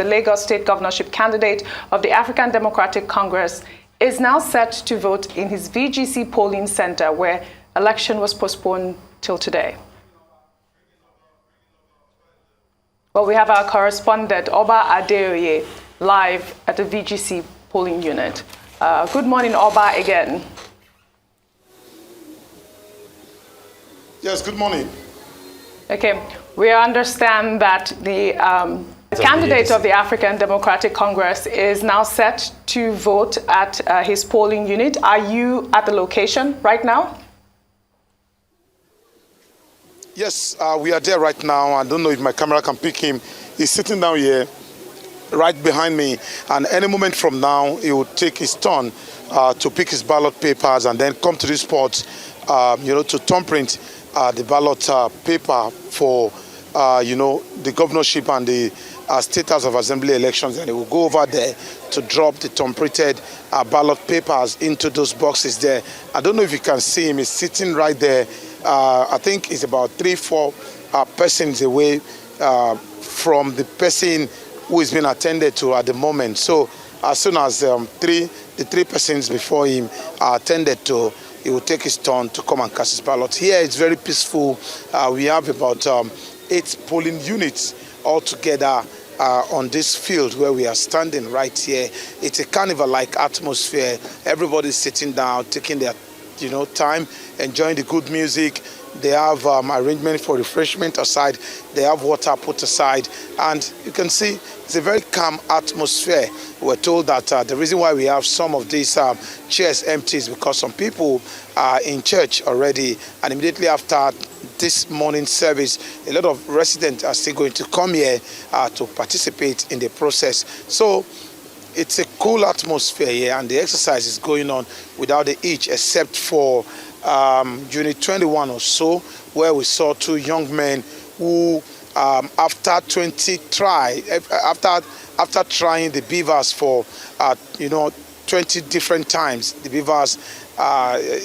Lagos State governorship candidate of the African Democratic Congress, is now set to vote in his VGC polling center, where election was postponed till today. Well, we have our correspondent, Oba Adeoye, live at the VGC polling unit. Good morning, Oba, again. Yes, good morning. Okay, we understand that the candidate of the African Democratic Congress is now set to vote at his polling unit. Are you at the location right now? Yes, we are there right now. I don't know if my camera can pick him. He's sitting down here right behind me, and any moment from now he will take his turn to pick his ballot papers and then come to this spot, to thumbprint the ballot paper for the governorship and the State House of Assembly elections, and he will go over there to drop the thumbprinted ballot papers into those boxes there. I don't know if you can see him. He's sitting right there. I think it's about 3-4 persons away from the person who is being attended to at the moment. So as soon as the three persons before him are attended to, he will take his turn to come and cast his ballot. Here it's very peaceful. We have about 8 polling units altogether on this field where we are standing right here. It's a carnival-like atmosphere. Everybody's sitting down, taking their time, enjoying the good music. They have arrangement for refreshment aside. They have water put aside, and you can see it's a very calm atmosphere. We're told that the reason why we have some of these chairs empty is because some people are in church already, and immediately after this morning service, a lot of residents are still going to come here to participate in the process. So it's a cool atmosphere here, and the exercise is going on without the hitch, except for Unit 21 or so, where we saw 2 young men who, after trying the beavers for 20 different times, the beavers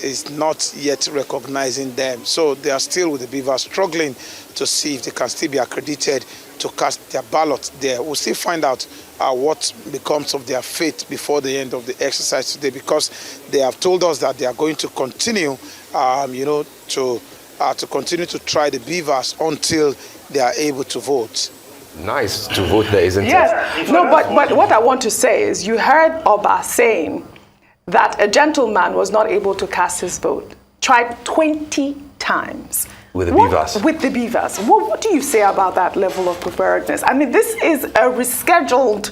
is not yet recognizing them. So they are still with the beavers, struggling to see if they can still be accredited to cast their ballot there. We'll still find out what becomes of their fate before the end of the exercise today, because they have told us that they are going to continue, to continue to try the beavers until they are able to vote. Nice to vote there, isn't it? Yes. No, but what I want to say is, you heard Oba saying that a gentleman was not able to cast his vote. Tried 20 times. With the beavers. With the beavers. What do you say about that level of preparedness? I mean, this is a rescheduled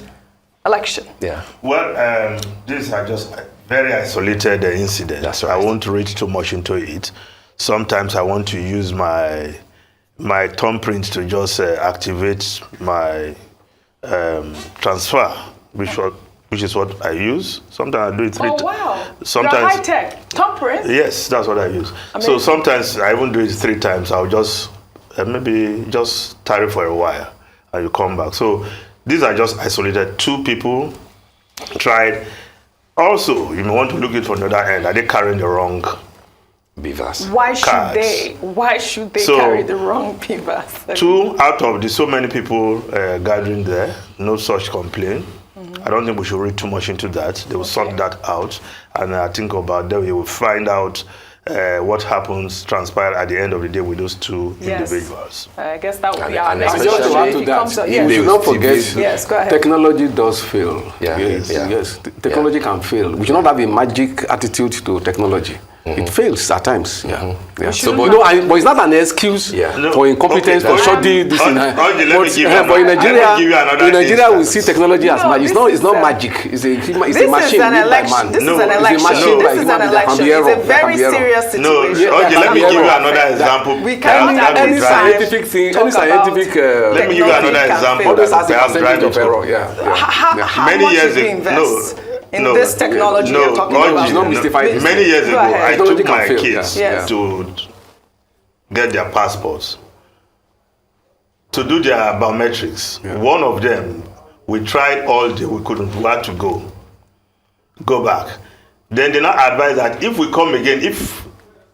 election. Yeah. Well, these are just very isolated incidents. That's right. I won't read too much into it. Sometimes I want to use my thumbprint to just activate my transfer, which is what I use. Sometimes I do it 3 times. Oh, wow. Sometimes, you're high-tech. Thumbprint? Yes, that's what I use. Amazing. So sometimes I won't do it 3 times. I'll just maybe just tarry for a while and you come back. So these are just isolated. 2 people tried. Also, you may want to look at it from the other end. Are they carrying the wrong beavers? Why should cards? Why should they carry the wrong beavers? 2 out of the so many people gathering there, no such complaint. I don't think we should read too much into that. They will sort that out, and I think about that we will find out what happens, transpire at the end of the day with those 2 individuals. I guess that would be our and next especially Just to add to that, we should not forget, yes, go ahead. technology does fail. Yeah. Yes. Technology can fail. We should not have a magic attitude to technology. It fails at times. So, but it's not an excuse for incompetence, for shoddy. But in Nigeria, we see technology as magic. It's not magic. It's a machine made by man. This is an election. This is an election. It's a very serious situation. No, let me give you another example. We can't any scientific thing, any scientific. Let me give you another example. Perhaps driving to error. How many much years did we invest in this technology you're talking about? Many years ago, I took my fail, kids to get their passports, to do their biometrics. One of them, we tried all day, we couldn't. We had to go back. Then they now advise that if we come again, if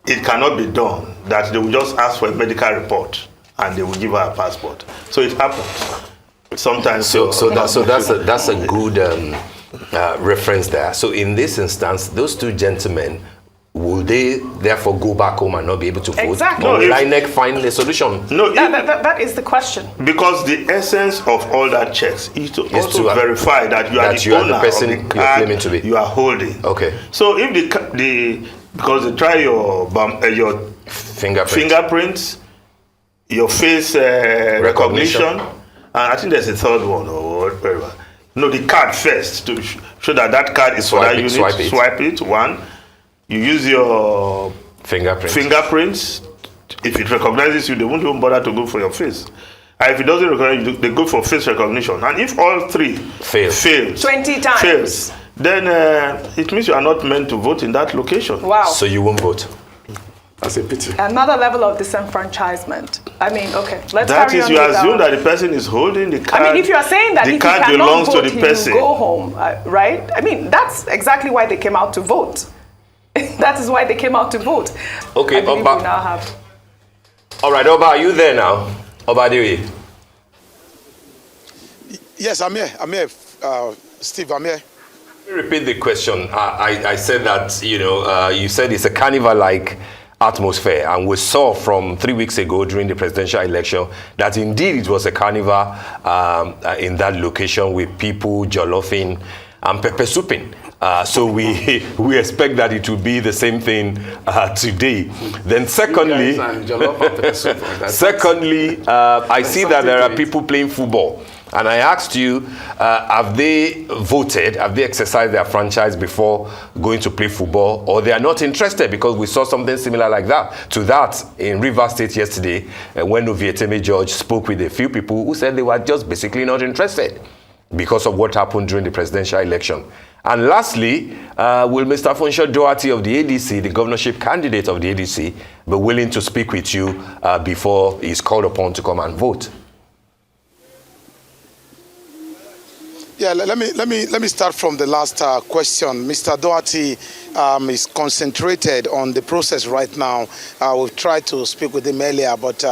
it cannot be done, that they will just ask for a medical report and they will give her a passport. So it happened. sometimes. That's a good reference there. So in this instance, those two gentlemen, will they therefore go back home and not be able to vote? Exactly. Or will INEC find a solution? No, that is the question. Because the essence of all that checks is to also verify that you are the owner of the card you're claiming to be. You are holding. Okay. So if because they try your fingerprints, your face recognition, and I think there's a third one or whatever. No, the card first to show that card is for that unit. Swipe it. One. You use your fingerprints. If it recognizes you, they won't even bother to go for your face. And if it doesn't recognize you, they go for face recognition. And if all three fails 20 times, then it means you are not meant to vote in that location. Wow. So you won't vote. That's a pity. Another level of disenfranchisement. I mean, okay, let's that carry is, on. You assume that the person is holding the card. I mean, if you are saying that the if card you belongs cannot vote, to the person, you go home, right? I mean, that's exactly why they came out to vote. That is why they came out to vote. Okay, I Oba. We now have. All right, Oba, are you there now? Oba Dewi. Yes, I'm here. Steve, I'm here. Let me repeat the question. I said that, you said it's a carnival-like atmosphere, and we saw from 3 weeks ago during the presidential election that indeed it was a carnival in that location with people jollofing and pepper souping. So we expect that it will be the same thing today. Then secondly, I see that there are people playing football. And I asked you, have they voted, have they exercised their franchise before going to play football, or they are not interested? Because we saw something similar like that in Rivers State yesterday, when Ovieteme George spoke with a few people who said they were just basically not interested because of what happened during the presidential election. And lastly, will Mr. Funsho Doherty of the ADC, the governorship candidate of the ADC, be willing to speak with you before he's called upon to come and vote? Yeah, let me start from the last question. Mr. Doherty is concentrated on the process right now. We've tried to speak with him earlier, but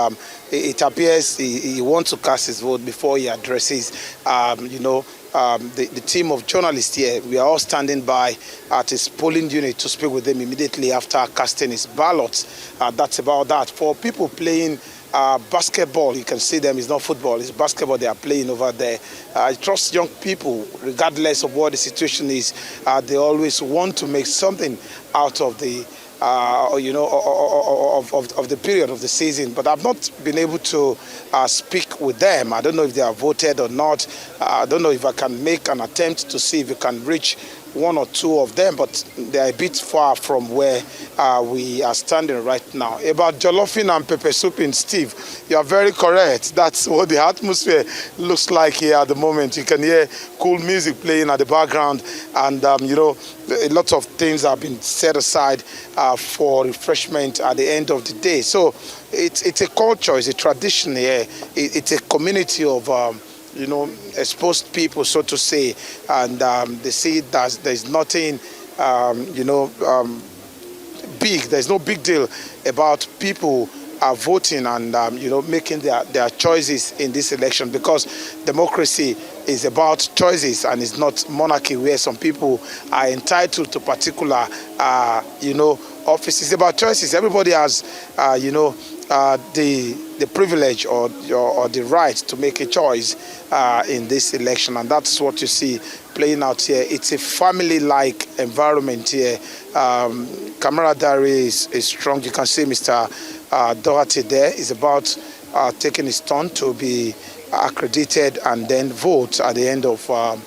it appears he wants to cast his vote before he addresses, the team of journalists here. We are all standing by at his polling unit to speak with him immediately after casting his ballot. That's about that. For people playing basketball, you can see them. It's not football, it's basketball they are playing over there. I trust young people, regardless of what the situation is, they always want to make something out of the of the period of the season. But I've not been able to speak with them. I don't know if they have voted or not. I don't know if I can make an attempt to see if we can reach one or two of them, but they're a bit far from where we are standing right now. About jollofing and pepper souping, Steve, you are very correct. That's what the atmosphere looks like here at the moment. You can hear cool music playing at the background, and a lot of things have been set aside for refreshment at the end of the day. So it's a culture, it's a tradition here. It's a community of exposed people, so to say, and they see that there's nothing, big. There's no big deal about people voting and making their choices in this election, because democracy is about choices and it's not monarchy where some people are entitled to particular offices. It's about choices. Everybody has the privilege or the right to make a choice in this election, and that's what you see playing out here. It's a family-like environment here. Camaraderie is strong. You can see Mr. Doherty there is about taking his turn to be accredited and then vote at the end of at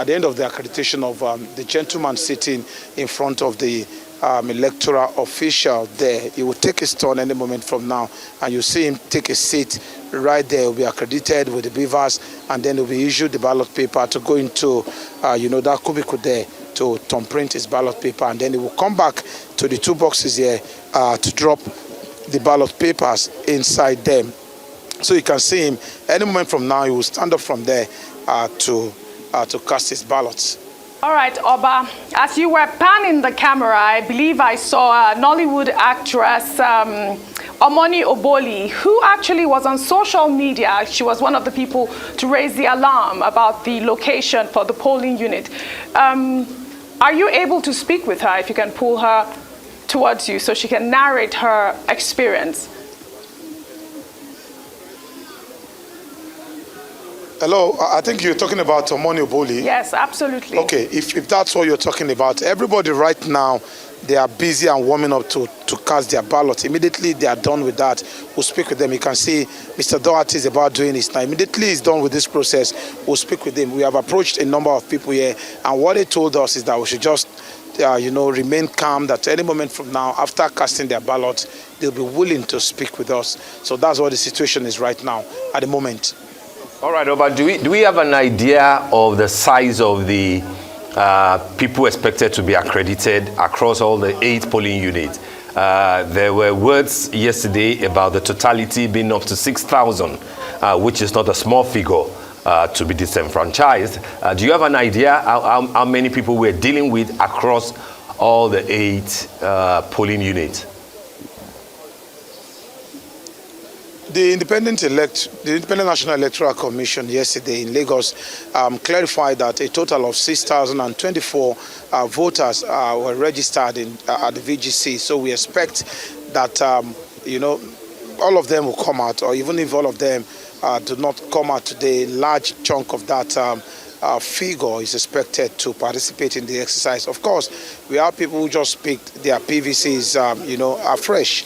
the end of the accreditation of the gentleman sitting in front of the electoral official there. He will take his turn any moment from now, and you see him take a seat right there. He'll be accredited with the beavers, and then he'll be issued the ballot paper to go into that cubicle there to thumbprint his ballot paper, and then he will come back to the two boxes here to drop the ballot papers inside them. So you can see him any moment from now. He will stand up from there to cast his ballots. All right, Oba, as you were panning the camera, I believe I saw a Nollywood actress Omoni Oboli, who actually was on social media. She was one of the people to raise the alarm about the location for the polling unit. Are you able to speak with her, if you can pull her towards you so she can narrate her experience? Hello, I think you're talking about Omoni Oboli. Yes, absolutely. Okay, if that's what you're talking about, everybody right now, they are busy and warming up to cast their ballot. Immediately they are done with that, we'll speak with them. You can see Mr. Doherty is about doing this now. Immediately he's done with this process, we'll speak with him. We have approached a number of people here, and what they told us is that we should just remain calm, that any moment from now, after casting their ballot, they'll be willing to speak with us. So that's what the situation is right now, at the moment. All right, Oba, do we have an idea of the size of the people expected to be accredited across all the 8 polling units? There were words yesterday about the totality being up to 6,000, which is not a small figure to be disenfranchised. Do you have an idea how many people we're dealing with across all the 8 polling units? The Independent National Electoral Commission yesterday in Lagos clarified that a total of 6,024 voters were registered at the VGC. So we expect that all of them will come out, or even if all of them do not come out today, a large chunk of that figure is expected to participate in the exercise. Of course, we have people who just picked their PVCs, afresh.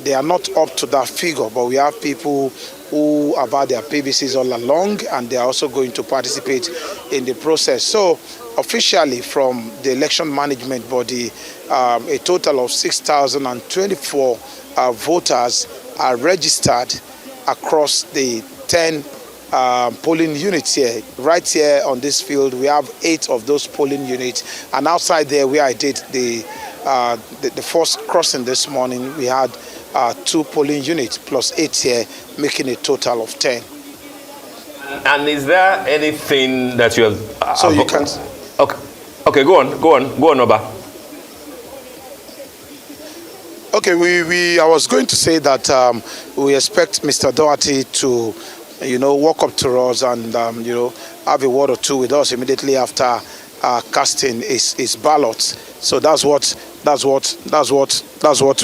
They are not up to that figure, but we have people who have had their PVCs all along, and they are also going to participate in the process. So officially from the election management body, a total of 6,024 voters are registered across the 10 polling units here. Right here on this field, we have 8 of those polling units, and outside there where I did the first crossing this morning, we had 2 polling units plus 8 here, making a total of 10. And is there anything that you have? So you can. Okay, go on, Oba. Okay, I was going to say that we expect Mr. Doherty to, walk up to us and have a word or two with us immediately after casting his ballot. So that's what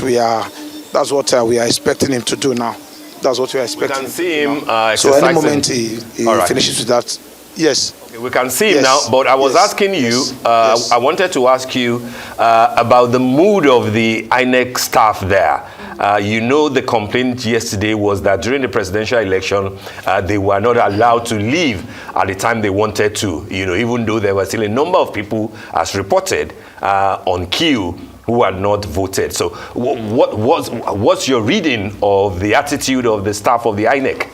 we are expecting him to do now. That's what we are expecting. We can see him so any moment he finishes with that. Yes. Okay, we can see him now, but I was asking you, I wanted to ask you about the mood of the INEC staff there. The complaint yesterday was that during the presidential election, they were not allowed to leave at the time they wanted to, even though there were still a number of people, as reported, on queue who had not voted. So what's your reading of the attitude of the staff of the INEC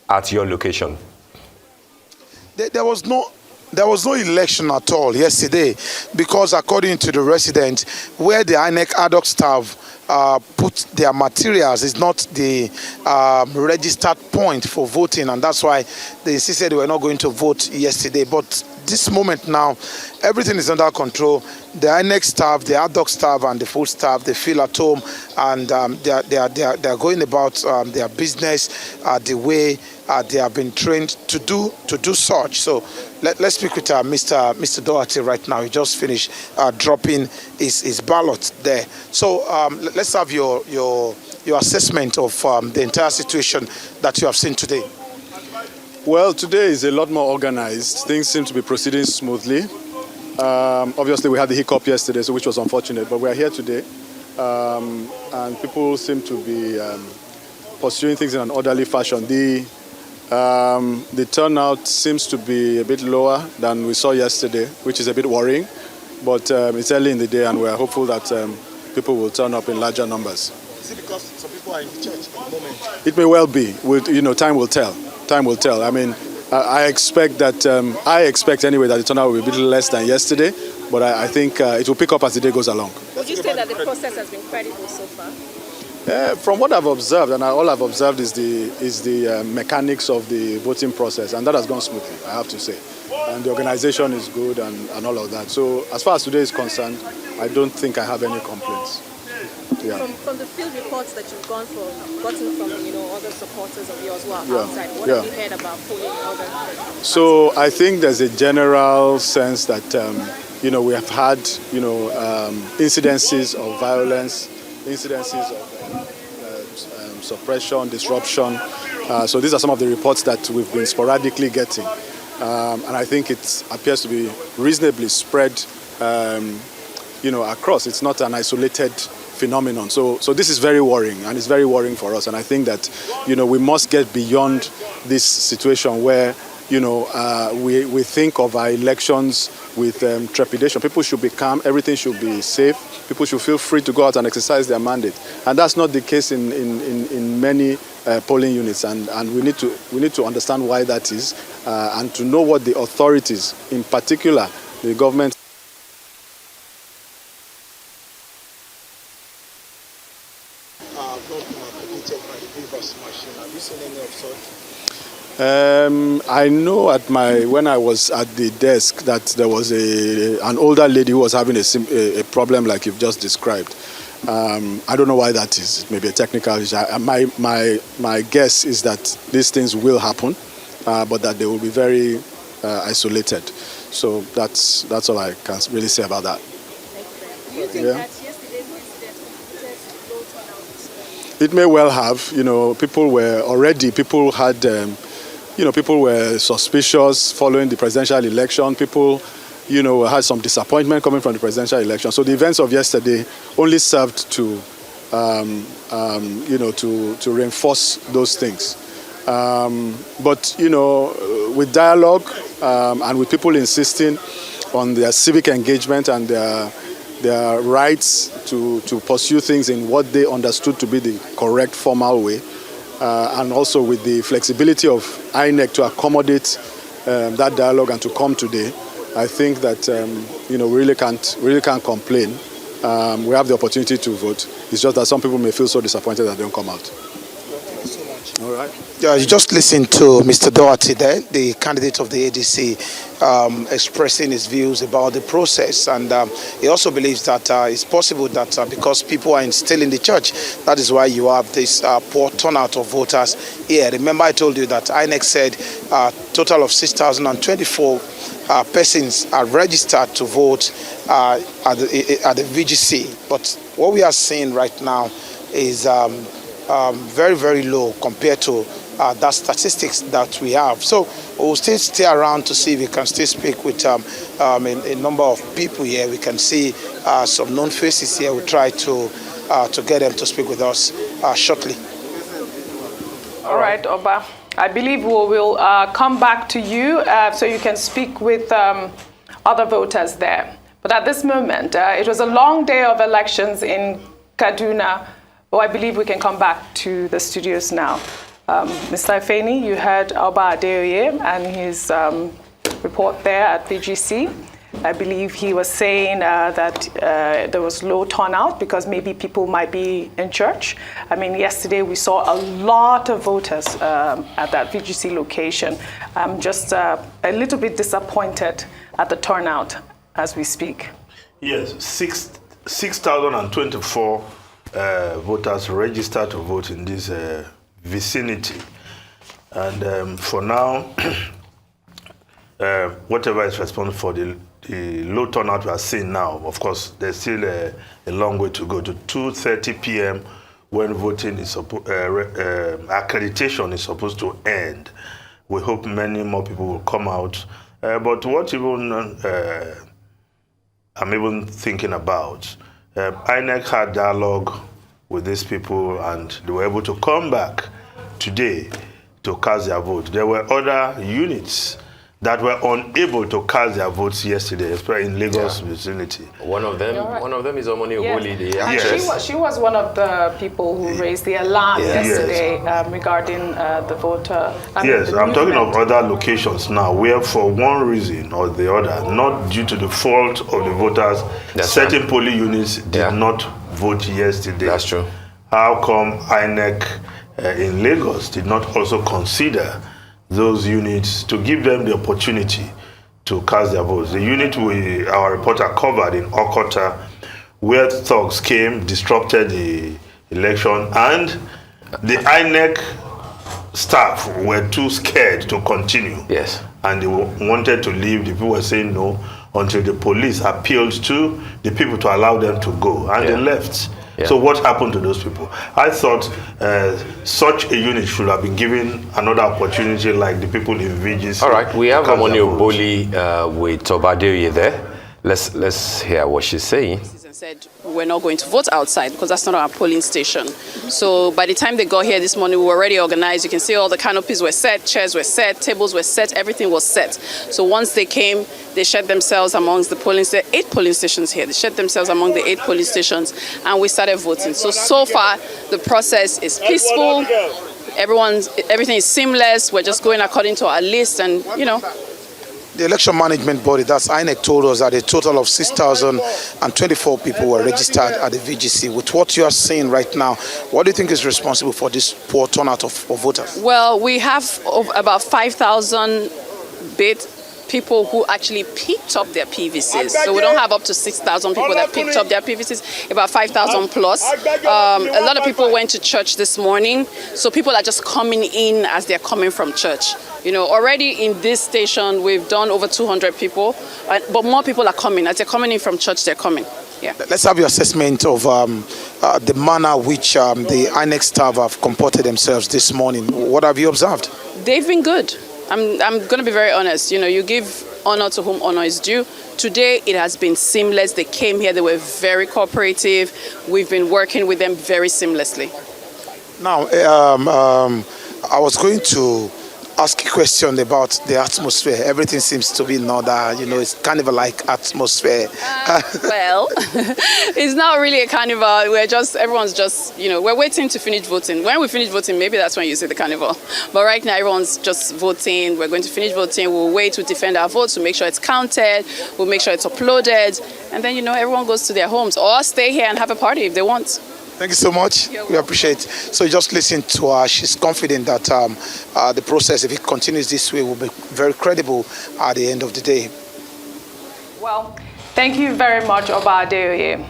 at your location? There was no election at all yesterday, because according to the resident, where the INEC ad hoc staff put their materials is not the registered point for voting, and that's why they insisted they were not going to vote yesterday. But this moment now, everything is under control. The INEC staff, the ad hoc staff, and the full staff, they feel at home, and they are going about their business the way they have been trained to do such. So let's speak with Mr. Doherty right now. He just finished dropping his ballot there. So let's have your assessment of the entire situation that you have seen today. Well, today is a lot more organized. Things seem to be proceeding smoothly. Obviously, we had the hiccup yesterday, which was unfortunate, but we are here today, and people seem to be pursuing things in an orderly fashion. The turnout seems to be a bit lower than we saw yesterday, which is a bit worrying, but it's early in the day, and we are hopeful that people will turn up in larger numbers. Is it because some people are in the church at the moment? It may well be. Time will tell. Time will tell. I mean, I expect anyway that the turnout will be a bit less than yesterday, but I think it will pick up as the day goes along. Would you say that the process has been credible so far? From what I've observed, and all I've observed is the mechanics of the voting process, and that has gone smoothly, I have to say. And the organization is good and all of that. So as far as today is concerned, I don't think I have any complaints. Yeah. From the field reports that you've gotten from other supporters of yours who are outside, what Yeah. have you heard about polling other? So I think there's a general sense that we have had incidences of violence, incidences of suppression, disruption. So these are some of the reports that we've been sporadically getting, and I think it appears to be reasonably spread, across. It's not an isolated phenomenon. So this is very worrying, and it's very worrying for us. And I think that we must get beyond this situation where we think of our elections with trepidation. People should be calm. Everything should be safe. People should feel free to go out and exercise their mandate. And that's not the case in many polling units. And we need to understand why that is, and to know what the authorities, in particular the government. Have you seen any of such? I know when I was at the desk that there was an older lady who was having a problem like you've just described. I don't know why that is. Maybe a technical issue. My guess is that these things will happen, but that they will be very isolated. So that's all I can really say about that. Do you think that yesterday's incident contributed to low turnout? It may well have. People had. People were suspicious following the presidential election. People, had some disappointment coming from the presidential election. So the events of yesterday only served to reinforce those things. But with dialogue and with people insisting on their civic engagement and their rights to pursue things in what they understood to be the correct formal way, and also with the flexibility of INEC to accommodate that dialogue and to come today, I think that we really can't complain. We have the opportunity to vote. It's just that some people may feel so disappointed that they don't come out. Thank you so much. All right. Yeah, you just listened to Mr. Doherty there, the candidate of the ADC, expressing his views about the process. And he also believes that it's possible that because people are still in the church, that is why you have this poor turnout of voters here. Remember, I told you that INEC said a total of 6,024 persons are registered to vote at the VGC. But what we are seeing right now is very, very low compared to that statistics that we have. So we'll still stay around to see if we can still speak with a number of people here. We can see some known faces here. We'll try to get them to speak with us shortly. All right, Oba. I believe we will come back to you so you can speak with other voters there. But at this moment, it was a long day of elections in Kaduna. Oh, I believe we can come back to the studios now. Mr. Ifeni, you heard Oba Adeoye and his report there at VGC. I believe he was saying that there was low turnout because maybe people might be in church. I mean, yesterday we saw a lot of voters at that VGC location. I'm just a little bit disappointed at the turnout as we speak. Yes, 6,024 voters registered to vote in this vicinity. And for now, whatever is responsible for the low turnout we are seeing now, of course, there's still a long way to go to 2:30 p.m. when voting is accreditation is supposed to end. We hope many more people will come out. But what even I'm even thinking about, INEC had dialogue with these people and they were able to come back today to cast their vote. There were other units that were unable to cast their votes yesterday, especially in Lagos vicinity. One of them is Omoni Ogoli. Yes. She was one of the people who raised the alarm yesterday regarding the voter. I'm talking of other locations now where for one reason or the other, not due to the fault of the voters, certain polling units did not vote yesterday. That's true. How come INEC in Lagos did not also consider those units to give them the opportunity to cast their votes? The unit our reporter covered in Okota where thugs came, disrupted the election, and the INEC staff were too scared to continue. Yes. And they wanted to leave. The people were saying no until the police appealed to the people to allow them to go, and they left. Yeah. So what happened to those people? I thought such a unit should have been given another opportunity like the people in VGC. All right, we have Amoni Oboli with Tobadeoye there. Let's hear what she's saying. Said we're not going to vote outside because that's not our polling station. So by the time they got here this morning, we were already organized. You can see all the canopies were set, chairs were set, tables were set, everything was set. So once they came, they shared themselves amongst the polling stations. 8 polling stations here. They shared themselves among the 8 polling stations, and we started voting. So far, the process is peaceful. Everything is seamless. We're just going according to our list, and you know. The election management body, that's INEC, told us that a total of 6,024 people were registered at the VGC. With what you are saying right now, what do you think is responsible for this poor turnout of voters? Well, we have about 5,000 people who actually picked up their PVCs. So we don't have up to 6,000 people that picked up their PVCs, about 5,000 plus. A lot of people went to church this morning, so people are just coming in as they're coming from church. You know, already in this station, we've done over 200 people, but more people are coming. As they're coming in from church, they're coming. Yeah. Let's have your assessment of the manner which the INEC staff have comported themselves this morning. What have you observed? They've been good. I'm going to be very honest. You know, you give honor to whom honor is due. Today, it has been seamless. They came here. They were very cooperative. We've been working with them very seamlessly. Now, I was going to ask a question about the atmosphere. Everything seems to be in order. You know, it's carnival-like atmosphere. Well, it's not really a carnival. Everyone's just, you know, we're waiting to finish voting. When we finish voting, maybe that's when you see the carnival. But right now, everyone's just voting. We're going to finish voting. We'll wait to defend our votes, to make sure it's counted. We'll make sure it's uploaded. And then, you know, everyone goes to their homes or stay here and have a party if they want. Thank you so much. We appreciate it. So just listen to her. She's confident that the process, if it continues this way, will be very credible at the end of the day. Well, thank you very much, Obadeoye.